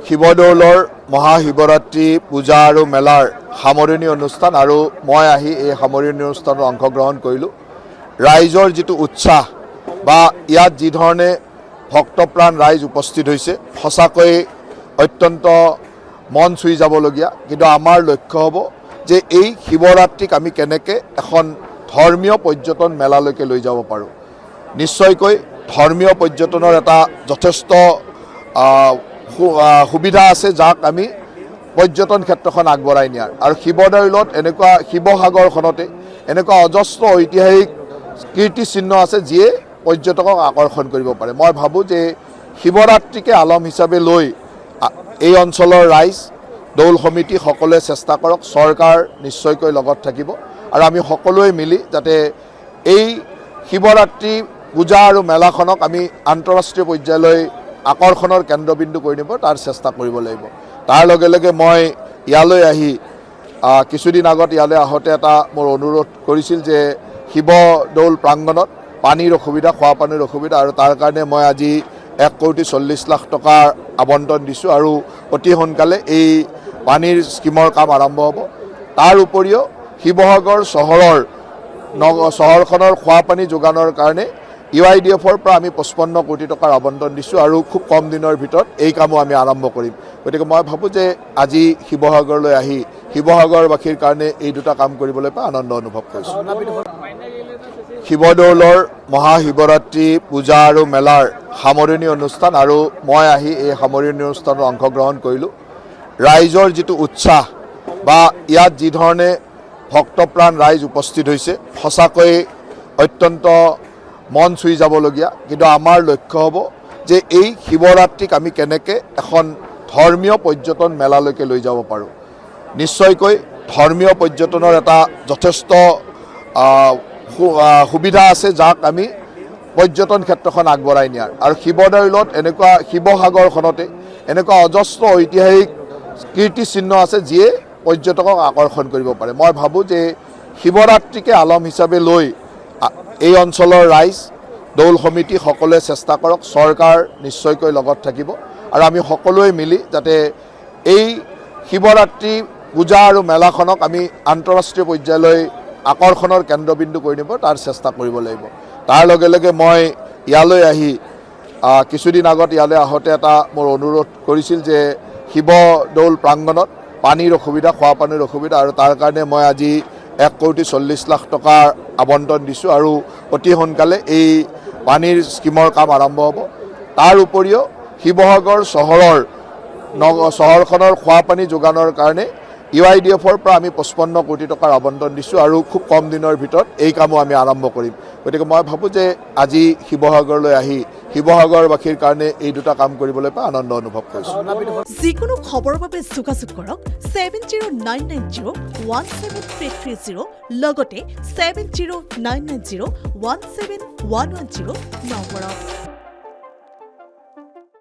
শিৱদৌলৰ মহাশিৱৰাত্ৰি পূজা আৰু মেলাৰ সামৰণি অনুষ্ঠান আৰু মই আহি এই সামৰণি অনুষ্ঠানত অংশগ্ৰহণ কৰিলোঁ। ৰাইজৰ যিটো উৎসাহ বা ইয়াত যি ধৰণে ভক্তপ্ৰাণ ৰাইজ উপস্থিত হৈছে সঁচাকৈ অত্যন্ত মন চুই যাবলগীয়া। কিন্তু আমাৰ লক্ষ্য হ'ব যে এই শিৱৰাত্ৰিক আমি কেনেকৈ এখন ধৰ্মীয় পৰ্যটন মেলালৈকে লৈ যাব পাৰোঁ। নিশ্চয়কৈ ধৰ্মীয় পৰ্যটনৰ এটা যথেষ্ট সুবিধা আছে যাক আমি পৰ্যটন ক্ষেত্ৰখন আগবঢ়াই নিয়াৰ। আৰু শিৱদৌলত এনেকুৱা শিৱসাগৰখনতে এনেকুৱা অজস্ৰ ঐতিহাসিক কীৰ্তিচিহ্ন আছে যিয়ে পৰ্যটকক আকৰ্ষণ কৰিব পাৰে। মই ভাবোঁ যে শিৱৰাত্ৰিকে আলম হিচাপে লৈ এই অঞ্চলৰ ৰাইজ দৌল সমিতি সকলোৱে চেষ্টা কৰক, চৰকাৰ নিশ্চয়কৈ লগত থাকিব আৰু আমি সকলোৱে মিলি যাতে এই শিৱৰাত্ৰি পূজা আৰু মেলাখনক আমি আন্তঃৰাষ্ট্ৰীয় পৰ্যায়লৈ আকৰ্ষণৰ কেন্দ্ৰবিন্দু কৰি নিব তাৰ চেষ্টা কৰিব লাগিব। তাৰ লগে লগে মই ইয়ালৈ আহি কিছুদিন আগত ইয়ালৈ আহোঁতে এটা মোৰ অনুৰোধ কৰিছিল যে শিৱদৌল প্ৰাংগণত পানীৰ অসুবিধা, খোৱা পানীৰ অসুবিধা আৰু তাৰ কাৰণে মই আজি 1,40,00,000 টকাৰ আবণ্টন দিছোঁ আৰু অতি সোনকালে এই পানীৰ স্কিমৰ কাম আৰম্ভ হ'ব। তাৰ উপৰিও শিৱসাগৰ চহৰখনৰ খোৱা পানী যোগানৰ কাৰণে UIDFৰ পৰা আমি 55 কোটি টকাৰ আবণ্টন দিছোঁ আৰু খুব কম দিনৰ ভিতৰত এই কামো আমি আৰম্ভ কৰিম। গতিকে মই ভাবোঁ যে আজি শিৱসাগৰলৈ আহি শিৱসাগৰবাসীৰ কাৰণে এই দুটা কাম কৰিবলৈ পাই আনন্দ অনুভৱ কৰিছোঁ। শিৱদৌলৰ মহাশিৱৰাত্ৰি পূজা আৰু মেলাৰ সামৰণি অনুষ্ঠান আৰু মই আহি এই সামৰণি অনুষ্ঠানত অংশগ্ৰহণ কৰিলোঁ। ৰাইজৰ যিটো উৎসাহ বা ইয়াত যি ধৰণে ভক্তপ্ৰাণ ৰাইজ উপস্থিত হৈছে সঁচাকৈ অত্যন্ত মন চুই যাবলগীয়া। কিন্তু আমাৰ লক্ষ্য হ'ব যে এই শিৱৰাত্ৰিক আমি কেনেকৈ এখন ধৰ্মীয় পৰ্যটন মেলালৈকে লৈ যাব পাৰোঁ। নিশ্চয়কৈ ধৰ্মীয় পৰ্যটনৰ এটা যথেষ্ট সুবিধা আছে যাক আমি পৰ্যটন ক্ষেত্ৰখন আগবঢ়াই নিয়াৰ। আৰু শিৱদৌলত এনেকুৱা শিৱসাগৰখনতে এনেকুৱা অজস্ৰ ঐতিহাসিক কীৰ্তিচিহ্ন আছে যিয়ে পৰ্যটকক আকৰ্ষণ কৰিব পাৰে। মই ভাবোঁ যে শিৱৰাত্ৰিকে আলম হিচাপে লৈ এই অঞ্চলৰ ৰাইজ দৌল সমিতি সকলোৱে চেষ্টা কৰক, চৰকাৰ নিশ্চয়কৈ লগত থাকিব আৰু আমি সকলোৱে মিলি যাতে এই শিৱৰাত্ৰি পূজা আৰু মেলাখনক আমি আন্তঃৰাষ্ট্ৰীয় পৰ্যায়লৈ আকৰ্ষণৰ কেন্দ্ৰবিন্দু কৰি নিব তাৰ চেষ্টা কৰিব লাগিব। তাৰ লগে লগে মই ইয়ালৈ আহি কিছুদিন আগত ইয়ালৈ আহোঁতে এটা মোৰ অনুৰোধ কৰিছিল যে শিৱদৌল প্ৰাংগণত পানীৰ অসুবিধা, খোৱা পানীৰ অসুবিধা আৰু তাৰ কাৰণে মই আজি 1,40,00,000 টকাৰ আবণ্টন দিছোঁ আৰু অতি সোনকালে এই পানীৰ স্কিমৰ কাম আৰম্ভ হ'ব। তাৰ উপৰিও শিৱসাগৰ চহৰখনৰ খোৱা পানী যোগানৰ কাৰণে UIDFৰ পৰা আমি 55 কোটি টকাৰ আবণ্টন দিছোঁ আৰু খুব কম দিনৰ ভিতৰত এই কামো আমি আৰম্ভ কৰিম। গতিকে মই ভাবোঁ যে আজি শিৱসাগৰলৈ আহি শিৱসাগৰবাসীৰ কাৰণে এই দুটা কাম কৰিবলৈ পাই আনন্দ অনুভৱ কৰিছোঁ। যিকোনো খবৰৰ বাবে যোগাযোগ কৰক 7099017330 লগতে 7099017110 নম্বৰত।